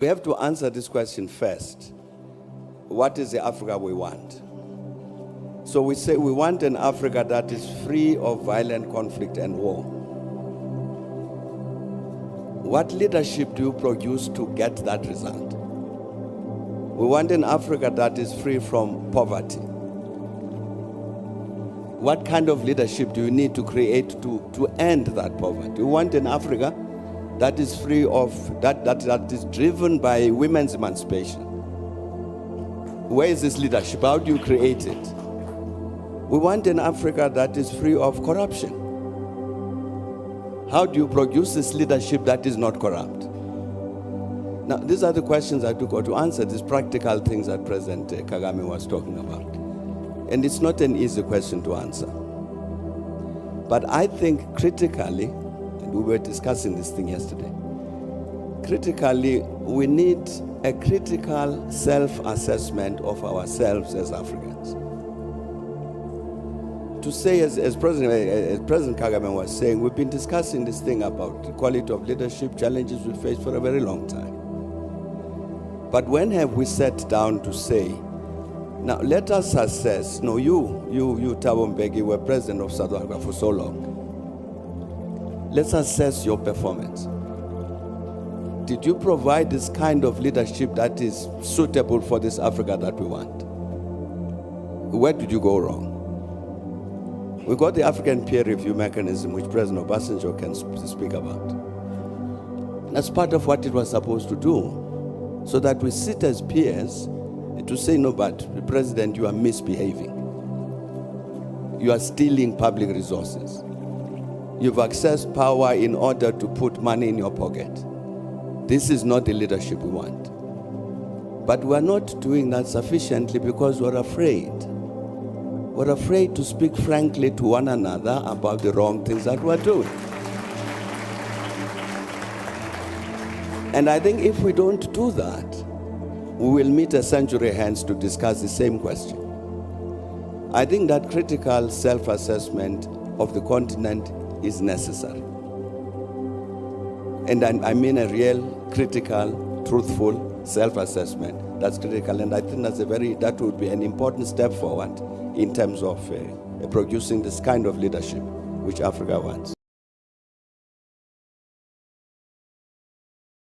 We have to answer this question first. What is the Africa we want? So we say we want an Africa that is free of violent conflict and war. What leadership do you produce to get that result? We want an Africa that is free from poverty. What kind of leadership do you need to create to end that poverty? We want an Africa that is free of, that is driven by women's emancipation. Where is this leadership? How do you create it? We want an Africa that is free of corruption. How do you produce this leadership that is not corrupt? Now, these are the questions I took to answer, these practical things that President Kagame was talking about. And it's not an easy question to answer. But I think critically, and we were discussing this thing yesterday, critically, we need a critical self-assessment of ourselves as Africans. To say, as President Kagame was saying, we've been discussing this thing about the quality of leadership, challenges we face for a very long time. But when have we sat down to say, now let us assess, no, you Thabo Mbeki, were president of South Africa for so long. Let's assess your performance. Did you provide this kind of leadership that is suitable for this Africa that we want? Where did you go wrong? We got the African peer review mechanism, which President Obasanjo can speak about. That's part of what it was supposed to do, so that we sit as peers to say, no, but President, you are misbehaving. You are stealing public resources. You've accessed power in order to put money in your pocket. This is not the leadership we want. But we're not doing that sufficiently because we're afraid. We're afraid to speak frankly to one another about the wrong things that we're doing. And I think if we don't do that, we will meet a century hence to discuss the same question. I think that critical self-assessment of the continent is necessary. And I mean a real, critical, truthful self-assessment. That's critical, and I think that would be an important step forward in terms of producing this kind of leadership which Africa wants.